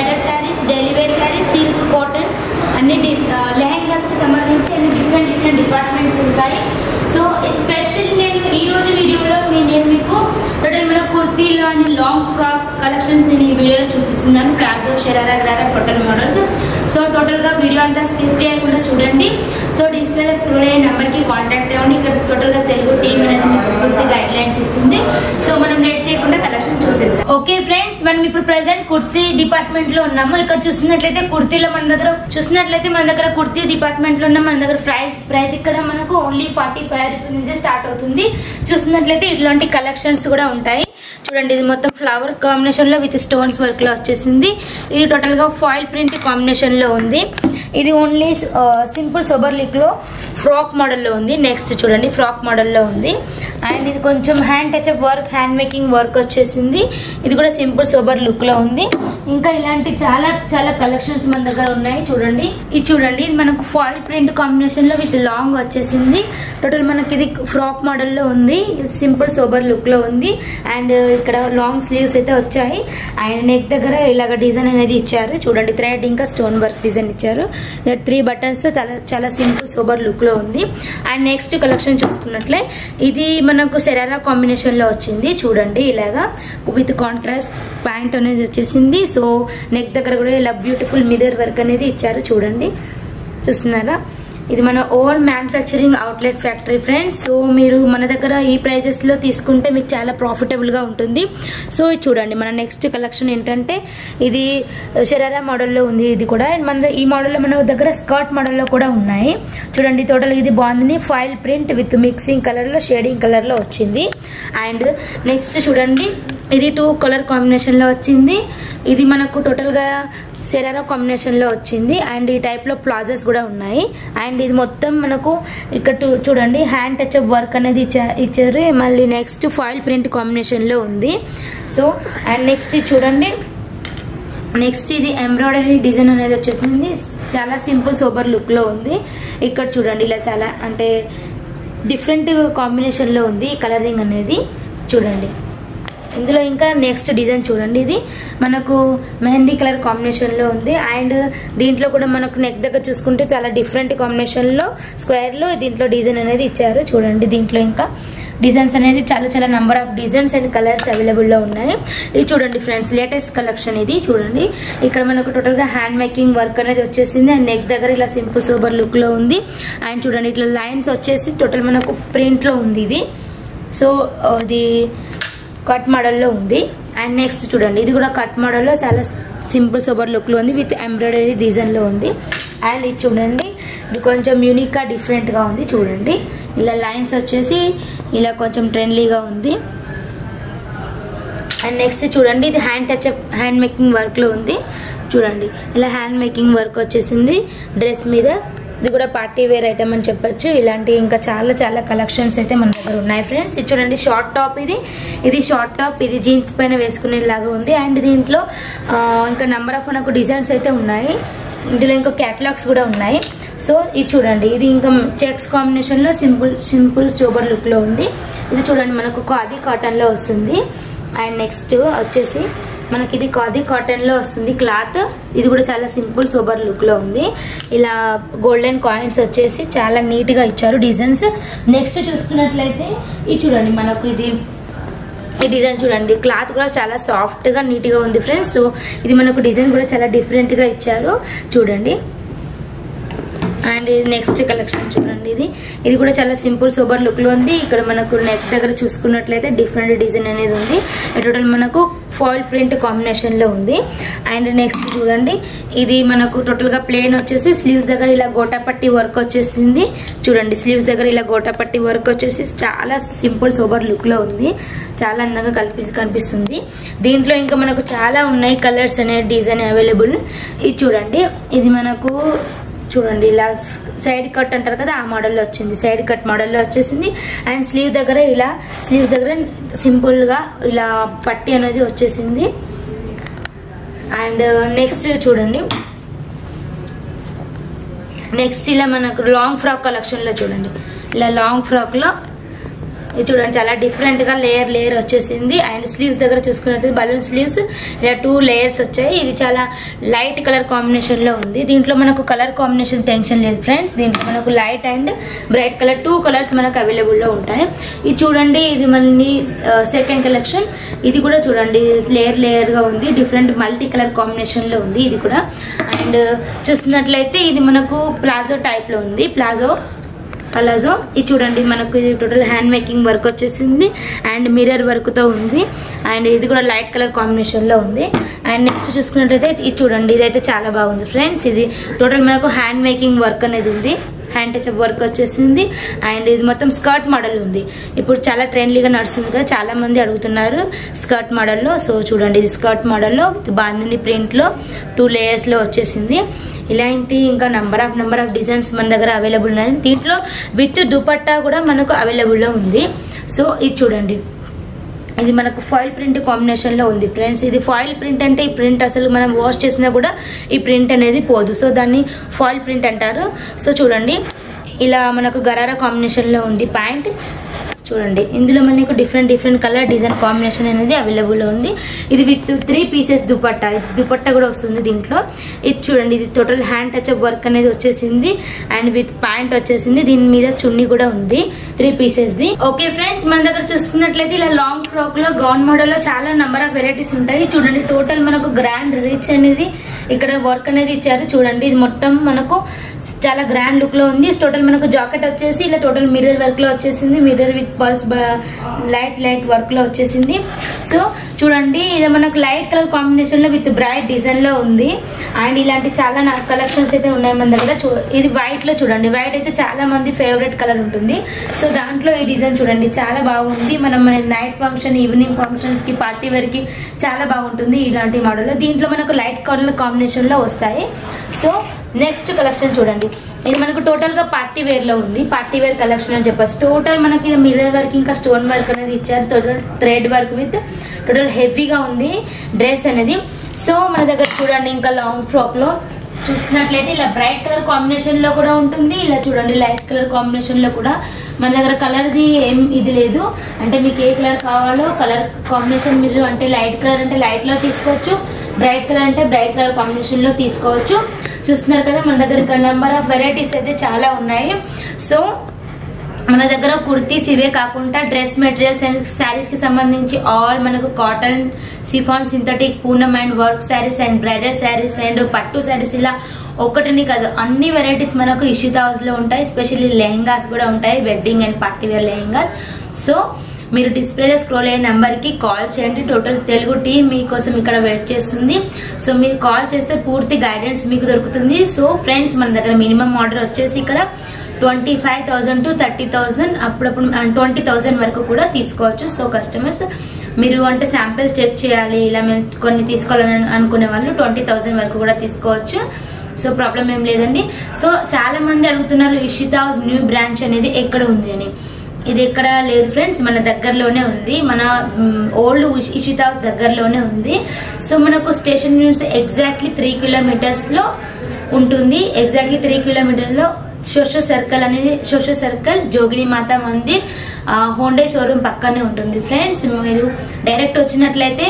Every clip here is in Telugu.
Bridal saris, daily wear saris, silk, cotton అన్ని లెహెంగాస్కి సంబంధించి అన్ని డిఫరెంట్ డిపార్ట్మెంట్స్ ఉంటాయి. సో ఎస్పెషల్లీ నేను ఈరోజు వీడియోలో నేను మీకు టోటల్ మన కుర్తీలో అని లాంగ్ ఫ్రాక్ కలెక్షన్స్ నేను ఈ వీడియోలో చూపిస్తున్నాను. Palazzo, sharara, gharara, total models. So టోటల్గా వీడియో అంతా స్కిప్ చేయకుండా చూడండి. సో డిస్ప్లేలో స్క్రోల్ అయ్యే నెంబర్కి కాంటాక్ట్ అవ్వండి. ఇక్కడ టోటల్గా తెలుగు టీమ్ అనేది మీకు పూర్తి గైడ్ లైన్స్ ఇస్తుంది. సో మనం లేట్ చేయకుండా కలెక్షన్ చూసేద్దాం. ఓకే ఫ్రెండ్స్, మనం ఇప్పుడు ప్రెసెంట్ కుర్తీ డిపార్ట్మెంట్లో ఉన్నాము. ఇక్కడ చూస్తున్నట్లయితే కుర్తీలో మన దగ్గర కుర్తీ డిపార్ట్మెంట్లో ఉన్నాం. మన దగ్గర ప్రైస్ ఇక్కడ మనకు ఓన్లీ 45 రూపీస్ నుంచి స్టార్ట్ అవుతుంది. చూస్తున్నట్లయితే ఇలాంటి కలెక్షన్స్ కూడా ఉంటాయి. చూడండి, ఇది మొత్తం ఫ్లవర్ కాంబినేషన్ లో విత్ స్టోన్స్ వర్క్ లో వచ్చేసింది. ఇది టోటల్ గా ఫాయిల్ ప్రింట్ కాంబినేషన్ లో ఉంది. ఇది ఓన్లీ సింపుల్ సోబర్ లిక్ లో ఫ్రాక్ మోడల్ లో ఉంది. నెక్స్ట్ చూడండి, ఫ్రాక్ మోడల్ లో ఉంది. అండ్ ఇది కొంచెం hand touch up work, hand making work వచ్చేసింది. ఇది కూడా సింపుల్ సోబర్ లుక్ లో ఉంది. ఇంకా ఇలాంటి చాలా కలెక్షన్స్ మన దగ్గర ఉన్నాయి. చూడండి, ఇది మనకు ఫాయిల్ ప్రింట్ కాంబినేషన్ లో విత్ లాంగ్ వచ్చేసింది. టోటల్ మనకి ఇది ఫ్రాక్ మోడల్ లో ఉంది. సింపుల్ సోబర్ లుక్ లో ఉంది. అండ్ ఇక్కడ లాంగ్ స్లీవ్స్ అయితే వచ్చాయి. అండ్ నెక్ దగ్గర ఇలాగ డిజైన్ అనేది ఇచ్చారు. చూడండి, థ్రెడ్ ఇంకా స్టోన్ వర్క్ డిజైన్ ఇచ్చారు. 3 బటన్స్ తో చాలా సింపుల్ సోబర్ లుక్ లో ఉంది. అండ్ నెక్స్ట్ కలెక్షన్ చూసుకున్నట్లే ఇది మనకు శరారా కాంబినేషన్ లో వచ్చింది. చూడండి, ఇలాగా విత్ కాంట్రాస్ట్ ప్యాంట్ అనేది వచ్చేసింది. సో నెక్ దగ్గర కూడా ఇలా బ్యూటిఫుల్ మిర్రర్ వర్క్ అనేది ఇచ్చారు. చూడండి, చూస్తున్నారా? ఇది మన own manufacturing outlet factory friends. So మీరు మన దగ్గర ఈ ప్రైజెస్ లో తీసుకుంటే మీకు చాలా ప్రాఫిటబుల్ గా ఉంటుంది. సో చూడండి, మన నెక్స్ట్ కలెక్షన్ ఏంటంటే ఇది షరారా మోడల్లో ఉంది. ఇది కూడా మన ఈ మోడల్లో మన దగ్గర స్కర్ట్ మోడల్లో కూడా ఉన్నాయి. చూడండి, టోటల్ ఇది బాగుంది. Foil print with mixing colour లో, షేడింగ్ కలర్ లో వచ్చింది. అండ్ నెక్స్ట్ చూడండి, ఇది 2 కలర్ కాంబినేషన్ లో వచ్చింది. ఇది మనకు టోటల్ గా షరారా కాంబినేషన్ లో వచ్చింది. అండ్ ఈ టైప్ లో ప్లాజోస్ కూడా ఉన్నాయి. అండ్ ఇది మొత్తం మనకు ఇక్కడ చూడండి, హ్యాండ్ టచ్ అప్ వర్క్ అనేది ఇచ్చారు. మళ్ళీ నెక్స్ట్ ఫాయిల్ ప్రింట్ కాంబినేషన్ లో ఉంది. సో అండ్ నెక్స్ట్ చూడండి, నెక్స్ట్ ఇది ఎంబ్రాయిడరీ డిజైన్ అనేది వచ్చేసింది. చాలా సింపుల్ సోబర్ లుక్ లో ఉంది. ఇక్కడ చూడండి, ఇలా చాలా అంటే డిఫరెంట్ కాంబినేషన్ లో ఉంది కలరింగ్ అనేది. చూడండి, ఇందులో ఇంకా నెక్స్ట్ డిజైన్ చూడండి, ఇది మనకు మెహందీ కలర్ కాంబినేషన్ లో ఉంది. అండ్ దీంట్లో కూడా మనకు నెక్ దగ్గర చూసుకుంటే చాలా డిఫరెంట్ కాంబినేషన్ లో స్క్వేర్ లో దీంట్లో డిజైన్ అనేది ఇచ్చారు. చూడండి, దీంట్లో ఇంకా డిజైన్స్ అనేది చాలా number of designs and colours available లో ఉన్నాయి. ఇది చూడండి ఫ్రెండ్స్, లేటెస్ట్ కలెక్షన్ ఇది. చూడండి, ఇక్కడ మనకు టోటల్ గా హ్యాండ్ మేకింగ్ వర్క్ అనేది వచ్చేసింది. అండ్ నెక్ దగ్గర ఇలా సింపుల్ సోబర్ లుక్ లో ఉంది. అండ్ చూడండి, ఇట్లా లైన్స్ వచ్చేసి టోటల్ మనకు ప్రింట్ లో ఉంది ఇది. సో ఇది కట్ మోడల్లో ఉంది. అండ్ నెక్స్ట్ చూడండి, ఇది కూడా కట్ మోడల్లో చాలా సింపుల్ సోబర్ లుక్ లో ఉంది విత్ ఎంబ్రాయిడరీ డిజైన్ లో ఉంది. అండ్ ఇది చూడండి, ఇది కొంచెం యూనిక్ గా డిఫరెంట్ గా ఉంది. చూడండి, ఇలా లైన్స్ వచ్చేసి ఇలా కొంచెం ట్రెండ్లీగా ఉంది. అండ్ నెక్స్ట్ చూడండి, ఇది హ్యాండ్ మేకింగ్ వర్క్ లో ఉంది. చూడండి, ఇలా హ్యాండ్ మేకింగ్ వర్క్ వచ్చేసింది డ్రెస్ మీద. ఇది కూడా పార్టీ వేర్ ఐటమ్ అని చెప్పొచ్చు. ఇలాంటి ఇంకా చాలా కలెక్షన్స్ అయితే మన దగ్గర ఉన్నాయి ఫ్రెండ్స్. ఇది చూడండి, షార్ట్ టాప్. ఇది షార్ట్ టాప్. ఇది జీన్స్ పైన వేసుకునేలాగా ఉంది. అండ్ దీంట్లో ఇంకా నెంబర్ ఆఫ్ మనకు డిజైన్స్ అయితే ఉన్నాయి. ఇందులో ఇంకా క్యాటలాగ్స్ కూడా ఉన్నాయి. సో ఇది చూడండి, ఇది ఇంకా చెక్స్ కాంబినేషన్ లో సింపుల్ సోబర్ లుక్ లో ఉంది. ఇది చూడండి, మనకు ఖాదీ కాటన్ లో వస్తుంది. అండ్ నెక్స్ట్ వచ్చేసి మనకి ఇది ఖాదీ కాటన్ లో వస్తుంది క్లాత్. ఇది కూడా చాలా సింపుల్ సోబర్ లుక్ లో ఉంది. ఇలా గోల్డెన్ కాయిన్స్ వచ్చేసి చాలా నీట్ గా ఇచ్చారు డిజైన్స్. నెక్స్ట్ చూసుకున్నట్లయితే ఇది చూడండి, మనకు ఇది ఈ డిజైన్ చూడండి, క్లాత్ కూడా చాలా సాఫ్ట్ గా నీట్ గా ఉంది ఫ్రెండ్స్. సో ఇది మనకు డిజైన్ కూడా చాలా డిఫరెంట్ గా ఇచ్చారు. చూడండి, అండ్ ఇది నెక్స్ట్ కలెక్షన్ చూడండి, ఇది కూడా చాలా సింపుల్ సోబర్ లుక్ లో ఉంది. ఇక్కడ మనకు నెక్ దగ్గర చూసుకున్నట్లయితే డిఫరెంట్ డిజైన్ అనేది ఉంది. టోటల్ మనకు ఫాయిల్ ప్రింట్ కాంబినేషన్ లో ఉంది. అండ్ నెక్స్ట్ చూడండి, ఇది మనకు టోటల్ గా ప్లేన్ వచ్చేసి స్లీవ్స్ దగ్గర ఇలా గోటాపట్టి వర్క్ వచ్చేసింది. చూడండి, స్లీవ్స్ దగ్గర ఇలా గోటాపట్టి వర్క్ వచ్చేసి చాలా సింపుల్ సోబర్ లుక్ లో ఉంది. చాలా అందంగా కనిపిస్తుంది. దీంట్లో ఇంకా మనకు చాలా ఉన్నాయి కలర్స్ అనే డిజైన్ అవైలబుల్. ఇది చూడండి, ఇది మనకు చూడండి ఇలా సైడ్ కట్ అంటారు కదా, ఆ మోడల్లో వచ్చింది. సైడ్ కట్ మోడల్లో వచ్చేసింది. అండ్ స్లీవ్స్ దగ్గర సింపుల్ గా ఇలా పట్టి అనేది వచ్చేసింది. అండ్ నెక్స్ట్ చూడండి, నెక్స్ట్ ఇలా మనకు లాంగ్ ఫ్రాక్ కలెక్షన్ లో చూడండి, ఇలా లాంగ్ ఫ్రాక్ లో ఇది చూడండి చాలా డిఫరెంట్ గా లేయర్ వచ్చేసింది. అండ్ స్లీవ్స్ దగ్గర చూసుకున్నట్లయితే బలూన్ స్లీవ్స్ ఇలా 2 లేయర్స్ వచ్చాయి. ఇది చాలా లైట్ కలర్ కాంబినేషన్ లో ఉంది. దీంట్లో మనకు కలర్ కాంబినేషన్ టెన్షన్ లేదు ఫ్రెండ్స్. దీంట్లో మనకు light and bright colour 2 colours మనకు అవైలబుల్ లో ఉంటాయి. ఇది చూడండి, ఇది మళ్ళీ సెకండ్ కలెక్షన్. ఇది కూడా చూడండి లేయర్ గా ఉంది, డిఫరెంట్ మల్టీ కలర్ కాంబినేషన్ లో ఉంది ఇది కూడా. అండ్ చూస్తున్నట్లయితే ఇది మనకు ప్లాజో టైప్ లో ఉంది, ప్లాజో. ఇది చూడండి మనకు టోటల్ హ్యాండ్ మేకింగ్ వర్క్ వచ్చేసింది అండ్ మిర్రర్ వర్క్ తో ఉంది. అండ్ ఇది కూడా లైట్ కలర్ కాంబినేషన్ లో ఉంది. అండ్ నెక్స్ట్ చూసుకున్నట్లయితే ఇది చూడండి, ఇదైతే చాలా బాగుంది ఫ్రెండ్స్. ఇది టోటల్ మనకు హ్యాండ్ మేకింగ్ వర్క్ అనేది ఉంది, హ్యాండ్ టచ్ వర్క్ వచ్చేసింది. అండ్ ఇది మొత్తం స్కర్ట్ మోడల్ ఉంది. ఇప్పుడు చాలా ట్రెండ్లీగా నడుస్తుంది కదా, చాలా మంది అడుగుతున్నారు స్కర్ట్ మోడల్లో. సో చూడండి, ఇది స్కర్ట్ మోడల్లో బాందిని ప్రింట్ లో 2 లేయర్స్ లో వచ్చేసింది. ఇలాంటి ఇంకా నంబర్ ఆఫ్ డిజైన్స్ మన దగ్గర అవైలబుల్ ఉన్నాయి. దీంట్లో విత్ దుపట్టా కూడా మనకు అవైలబుల్ లో ఉంది. సో ఇది చూడండి, ఇది మనకు ఫాయిల్ ప్రింట్ కాంబినేషన్ లో ఉంది ఫ్రెండ్స్. ఇది ఫాయిల్ ప్రింట్ అంటే ఈ ప్రింట్ అసలు మనం వాష్ చేసినా కూడా ఈ ప్రింట్ అనేది పోదు. సో దాన్ని ఫాయిల్ ప్రింట్ అంటారు. సో చూడండి, ఇలా మనకు గరారా కాంబినేషన్ లో ఉంది ప్యాంట్. చూడండి, ఇందులో మనకు డిఫరెంట్ కలర్ డిజైన్ కాంబినేషన్ అనేది అవైలబుల్ ఉంది. ఇది విత్ 3 పీసెస్ దుపట్టా, దుపట్టా కూడా వస్తుంది దీంట్లో. ఇది చూడండి, ఇది టోటల్ హ్యాండ్ టచ్ వర్క్ అనేది వచ్చేసింది అండ్ విత్ ప్యాంట్ వచ్చేసింది. దీని మీద చున్నీ కూడా ఉంది 3 పీసెస్ ది. ఓకే ఫ్రెండ్స్, మన దగ్గర చూసుకున్నట్లయితే ఇలా లాంగ్ ఫ్రాక్ లో గౌన్ మోడల్ లో చాలా నెంబర్ ఆఫ్ వెరైటీస్ ఉంటాయి. చూడండి, టోటల్ మనకు గ్రాండ్ రిచ్ అనేది ఇక్కడ వర్క్ అనేది ఇచ్చారు. చూడండి, ఇది మొత్తం మనకు చాలా గ్రాండ్ లుక్ లో ఉంది. టోటల్ మనకు జాకెట్ వచ్చేసి ఇలా టోటల్ మిర్రర్ వర్క్ లో వచ్చేసింది, mirror with purse light work లో వచ్చేసింది. సో చూడండి, ఇది మనకు లైట్ కలర్ కాంబినేషన్ లో విత్ బ్రైట్ డిజైన్ లో ఉంది. అండ్ ఇలాంటి చాలా కలెక్షన్స్ అయితే ఉన్నాయి మన దగ్గర. ఇది వైట్ లో చూడండి, వైట్ అయితే చాలా మంది ఫేవరెట్ కలర్ ఉంటుంది. సో దాంట్లో ఈ డిజైన్ చూడండి చాలా బాగుంది. మనం నైట్ ఫంక్షన్, ఈవినింగ్ ఫంక్షన్స్ కి, పార్టీ వేర్ కి చాలా బాగుంటుంది ఇలాంటి మోడల్. దీంట్లో మనకు లైట్ కలర్ కాంబినేషన్ లో వస్తాయి. సో నెక్స్ట్ కలెక్షన్ చూడండి, ఇది మనకు టోటల్ గా పార్టీ వేర్ లో ఉంది. పార్టీ వేర్ కలెక్షన్ అని చెప్పచ్చు. టోటల్ మనకి మిర్రర్ వర్క్ ఇంకా స్టోన్ వర్క్ అనేది ఇచ్చారు. Total thread work with total హెవీగా ఉంది డ్రెస్ అనేది. సో మన దగ్గర చూడండి, ఇంకా లాంగ్ ఫ్రాక్ లో చూసినట్లయితే ఇలా బ్రైట్ కలర్ కాంబినేషన్ లో కూడా ఉంటుంది. ఇలా చూడండి, లైట్ కలర్ కాంబినేషన్ లో కూడా మన దగ్గర కలర్ ది ఏం ఇది లేదు. అంటే మీకు ఏ కలర్ కావాలో కలర్ కాంబినేషన్ మీరు అంటే లైట్ కలర్ అంటే లైట్ లో తీసుకోవచ్చు, బ్రైట్ కలర్ అంటే బ్రైట్ కలర్ కాంబినేషన్ లో తీసుకోవచ్చు. చూస్తున్నారు కదా, మన దగ్గర ఇక్కడ నెంబర్ ఆఫ్ వెరైటీస్ అయితే చాలా ఉన్నాయి. సో మన దగ్గర కుర్తీస్ ఇవే కాకుండా డ్రెస్ మెటీరియల్స్ అండ్ శారీస్ కి సంబంధించి ఆల్ మనకు cotton, chiffon, synthetic, Poonam and work saris and bridal saris and పట్టు శారీస్ ఇలా ఒకటిని కాదు అన్ని వెరైటీస్ మనకు ఇషితా హౌస్ లో ఉంటాయి. స్పెషల్లీ లెహంగాస్ కూడా ఉంటాయి, wedding and party wear lehengas. So మీరు డిస్ప్లేలో స్క్రోల్ అయ్యే నెంబర్ కి కాల్ చేయండి. టోటల్ తెలుగు టీం మీకోసం ఇక్కడ వెయిట్ చేస్తుంది. సో మీరు కాల్ చేస్తే పూర్తి గైడెన్స్ మీకు దొరుకుతుంది. సో ఫ్రెండ్స్, మన దగ్గర మినిమం ఆర్డర్ వచ్చేసి ఇక్కడ 25,000 to 30,000 అప్పుడప్పుడు 20,000 వరకు కూడా తీసుకోవచ్చు. సో కస్టమర్స్ మీరు అంటే శాంపిల్స్ చెక్ చేయాలి, ఇలా మేము కొన్ని తీసుకోవాలని అనుకునే వాళ్ళు 20,000 వరకు కూడా తీసుకోవచ్చు. సో ప్రాబ్లం ఏం లేదండి. సో చాలా మంది అడుగుతున్నారు ఇషితా హౌస్ న్యూ బ్రాంచ్ అనేది ఎక్కడ ఉంది అని. ఇది ఎక్కడ లేదు ఫ్రెండ్స్, మన దగ్గరలోనే ఉంది. మన ఓల్డ్ ఇషితా హౌస్ దగ్గరలోనే ఉంది. సో మనకు స్టేషన్ నుంచి ఎగ్జాక్ట్లీ 3 కిలోమీటర్స్ లో ఉంటుంది. ఎగ్జాక్ట్లీ 3 కిలోమీటర్స్ లో సోషల్ సర్కిల్ అనేది, సోషల్ సర్కిల్ జోగిని మాతా మందిర్ హోండే షోరూమ్ పక్కనే ఉంటుంది ఫ్రెండ్స్. మీరు డైరెక్ట్ వచ్చినట్లయితే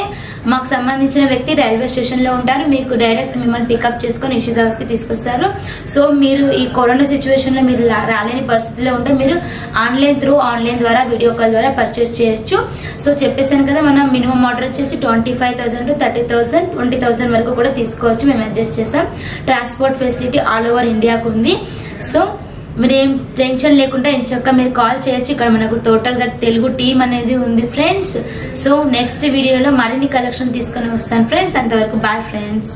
మాకు సంబంధించిన వ్యక్తి రైల్వే స్టేషన్ లో ఉంటారు. మీకు డైరెక్ట్ మిమ్మల్ని పికప్ చేసుకొని ఇషితా హౌస్ కి తీసుకొస్తారు. సో మీరు ఈ కరోనా సిచ్యువేషన్ లో మీరు రాలేని పరిస్థితిలో ఉంటే మీరు ఆన్లైన్ ద్వారా వీడియో కాల్ ద్వారా పర్చేస్ చేయొచ్చు. సో చెప్పేసాను కదా, మనం మినిమం ఆర్డర్ వచ్చేసి 25,000 to 30,000, 20,000 వరకు కూడా తీసుకోవచ్చు. మేము అడ్జస్ట్ చేస్తాం. ట్రాన్స్పోర్ట్ ఫెసిలిటీ ఆల్ ఓవర్ ఇండియాకు ఉంది. సో మీరేం టెన్షన్ లేకుండా ఎంచక్క మీరు కాల్ చేయొచ్చు. ఇక్కడ మనకు టోటల్ గా తెలుగు టీం అనేది ఉంది ఫ్రెండ్స్. సో నెక్స్ట్ వీడియోలో మరిన్ని కలెక్షన్ తీసుకొని వస్తాను ఫ్రెండ్స్. అంతవరకు బాయ్ ఫ్రెండ్స్.